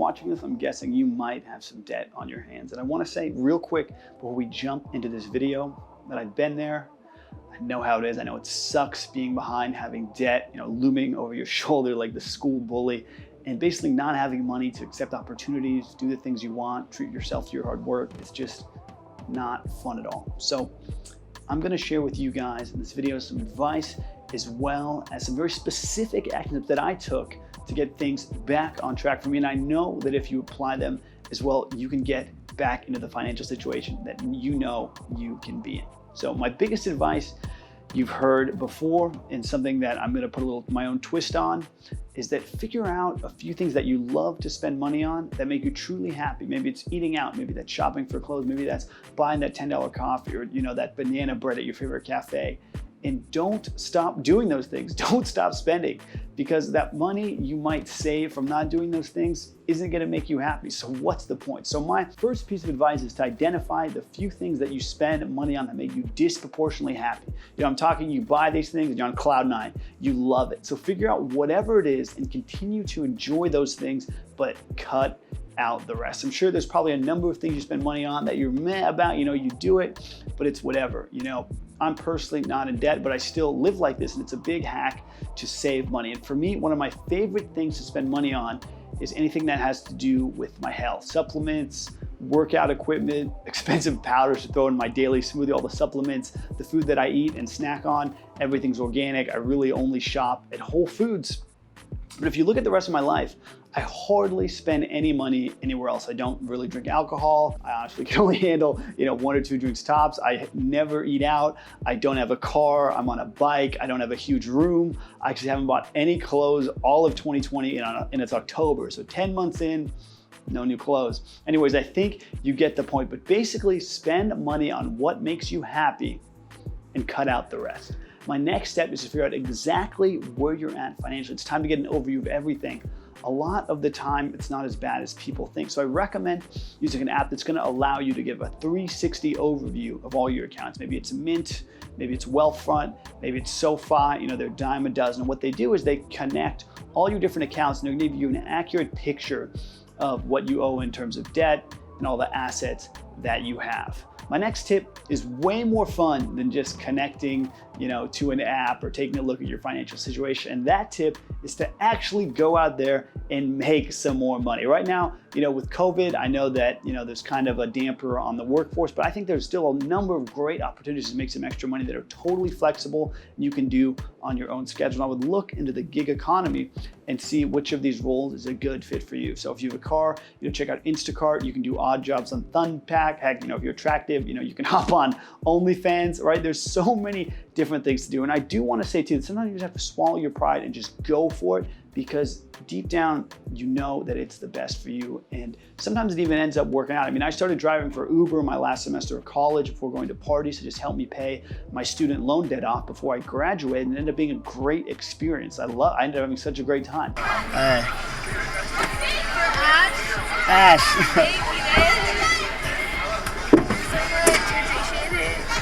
watching this, I'm guessing you might have some debt on your hands. And I want to say real quick before we jump into this video that I've been there. I know how it is. I know it sucks being behind, having debt, looming over your shoulder like the school bully, and basically not having money to accept opportunities, do the things you want, treat yourself to your hard work. It's just not fun at all. So I'm going to share with you guys in this video some advice as well as some very specific actions that I took to get things back on track for me. And I know that if you apply them as well, you can get back into the financial situation that you know you can be in. So my biggest advice you've heard before, and something that I'm going to put a little my own twist on, is that figure out a few things that you love to spend money on that make you truly happy. Maybe it's eating out, maybe that's shopping for clothes, maybe that's buying that $10 coffee or that banana bread at your favorite cafe. And don't stop doing those things. Don't stop spending, because that money you might save from not doing those things isn't gonna make you happy. So what's the point? So my first piece of advice is to identify the few things that you spend money on that make you disproportionately happy. I'm talking you buy these things and you're on cloud nine. You love it. So figure out whatever it is and continue to enjoy those things, but cut out the rest. I'm sure there's probably a number of things you spend money on that you're meh about, you do it, but it's whatever. I'm personally not in debt, but I still live like this, and it's a big hack to save money. And for me, one of my favorite things to spend money on is anything that has to do with my health. Supplements, workout equipment, expensive powders to throw in my daily smoothie, all the supplements, the food that I eat and snack on, everything's organic. I really only shop at Whole Foods. But if you look at the rest of my life, I hardly spend any money anywhere else. I don't really drink alcohol. I honestly can only handle, 1 or 2 drinks tops. I never eat out. I don't have a car. I'm on a bike. I don't have a huge room. I actually haven't bought any clothes all of 2020, and it's October. So 10 months in, no new clothes. Anyways, I think you get the point, but basically spend money on what makes you happy and cut out the rest. My next step is to figure out exactly where you're at financially. It's time to get an overview of everything. A lot of the time, it's not as bad as people think. So I recommend using an app that's gonna allow you to give a 360 overview of all your accounts. Maybe it's Mint, maybe it's Wealthfront, maybe it's SoFi, they're a dime a dozen. And what they do is they connect all your different accounts and they're gonna give you an accurate picture of what you owe in terms of debt and all the assets that you have. My next tip is way more fun than just connecting, to an app or taking a look at your financial situation. And that tip is to actually go out there and make some more money. Right now, with COVID, I know that, there's kind of a damper on the workforce, but I think there's still a number of great opportunities to make some extra money that are totally flexible and you can do on your own schedule. I would look into the gig economy and see which of these roles is a good fit for you. So if you have a car, check out Instacart. You can do odd jobs on Thumbtack. Heck, if you're attractive, you can hop on OnlyFans, right? There's so many different things to do. And I do want to say too, that sometimes you just have to swallow your pride and just go for it, because deep down, you know that it's the best for you. And sometimes it even ends up working out. I started driving for Uber my last semester of college before going to parties to just help me pay my student loan debt off before I graduated, and it ended up being a great experience. I ended up having such a great time. Hey. Ash.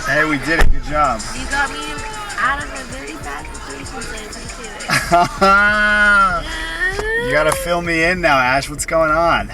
Hey, we did it. Good job. You got me out of a very bad situation, so I appreciate it. You gotta fill me in now, Ash. What's going on?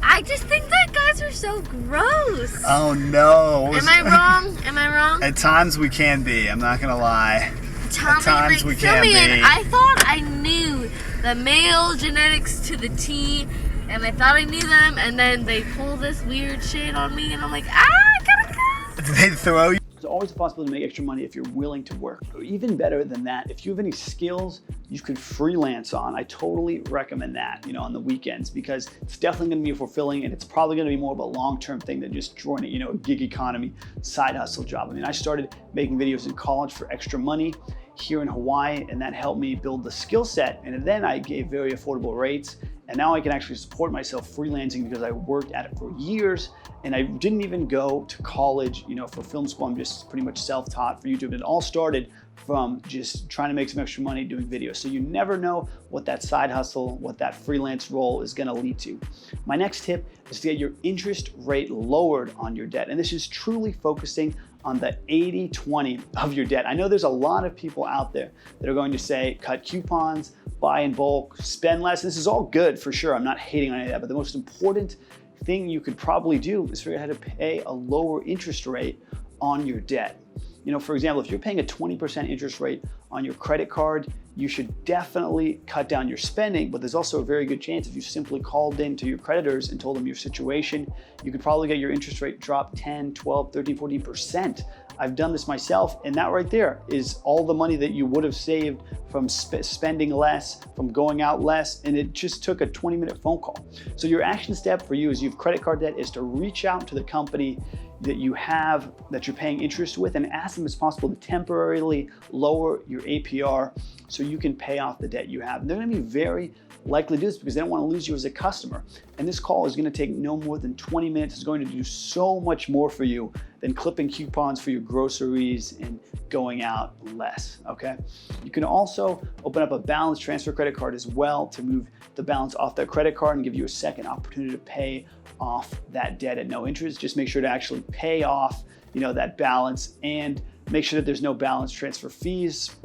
I just think that guys are so gross. Oh no. Am I wrong? Am I wrong? At times we can be. I'm not gonna lie. At times we can be. I thought I knew the male genetics to the T, and I thought I knew them, and then they pull this weird shit on me, and I'm like, I gotta go. Did they throw you? There's always a possibility to make extra money if you're willing to work. Or even better than that, if you have any skills you could freelance on, I totally recommend that, on the weekends, because it's definitely gonna be fulfilling, and it's probably gonna be more of a long-term thing than just joining, a gig economy side hustle job. I started making videos in college for extra money here in Hawaii, and that helped me build the skill set. And then I gave very affordable rates. And now I can actually support myself freelancing because I worked at it for years, and I didn't even go to college, for film school. I'm just pretty much self-taught for YouTube. It all started from just trying to make some extra money doing videos. So you never know what that side hustle, what that freelance role is gonna lead to. My next tip is to get your interest rate lowered on your debt. And this is truly focusing on the 80-20 of your debt. I know there's a lot of people out there that are going to say, cut coupons, buy in bulk, spend less. This is all good for sure. I'm not hating on any of that, but the most important thing you could probably do is figure out how to pay a lower interest rate on your debt. You know, for example, if you're paying a 20% interest rate on your credit card, you should definitely cut down your spending, but there's also a very good chance if you simply called in to your creditors and told them your situation, you could probably get your interest rate dropped 10, 12, 13, 14%. I've done this myself, and that right there is all the money that you would have saved from spending less, from going out less, and it just took a 20-minute phone call. So your action step for you is you have credit card debt is to reach out to the company that you have, that you're paying interest with, and ask them if it's possible to temporarily lower your APR so you can pay off the debt you have. And they're gonna be very likely to do this because they don't wanna lose you as a customer. And this call is gonna take no more than 20 minutes. It's going to do so much more for you than clipping coupons for your groceries and going out less, okay? You can also open up a balance transfer credit card as well to move the balance off that credit card and give you a second opportunity to pay off that debt at no interest. Just make sure to actually pay off, that balance, and make sure that there's no balance transfer fees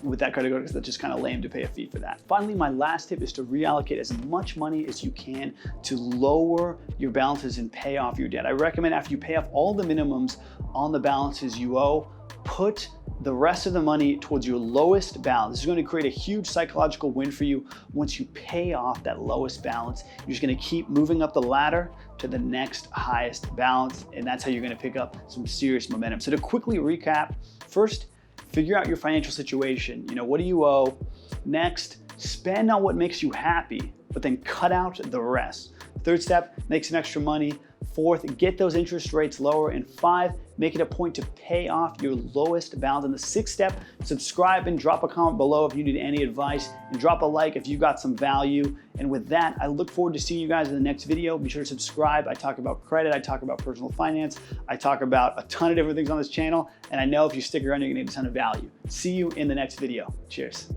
with that credit card, because that's just kind of lame to pay a fee for that. Finally, my last tip is to reallocate as much money as you can to lower your balances and pay off your debt. I recommend after you pay off all the minimums on the balances you owe, put the rest of the money towards your lowest balance. This is going to create a huge psychological win for you. Once you pay off that lowest balance, you're just going to keep moving up the ladder to the next highest balance, and that's how you're going to pick up some serious momentum. So to quickly recap, first, figure out your financial situation. What do you owe? Next, spend on what makes you happy, but then cut out the rest. Third step, make some extra money. Fourth, get those interest rates lower. And 5, make it a point to pay off your lowest balance. And the 6th step, subscribe and drop a comment below if you need any advice, and drop a like if you got some value. And with that, I look forward to seeing you guys in the next video. Be sure to subscribe. I talk about credit, I talk about personal finance, I talk about a ton of different things on this channel. And I know if you stick around, you're gonna get a ton of value. See you in the next video. Cheers.